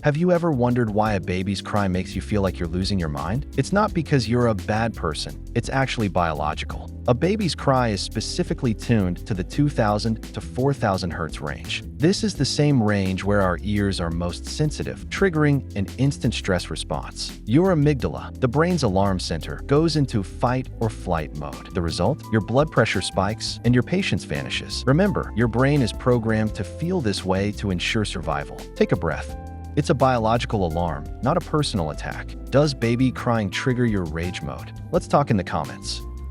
Have you ever wondered why a baby's cry makes you feel like you're losing your mind? It's not because you're a bad person. It's actually biological. A baby's cry is specifically tuned to the 2000 to 4000 Hz range. This is the same range where our ears are most sensitive, triggering an instant stress response. Your amygdala, the brain's alarm center, goes into fight or flight mode. The result? Your blood pressure spikes and your patience vanishes. Remember, your brain is programmed to feel this way to ensure survival. Take a breath. It's a biological alarm, not a personal attack. Does baby crying trigger your rage mode? Let's talk in the comments.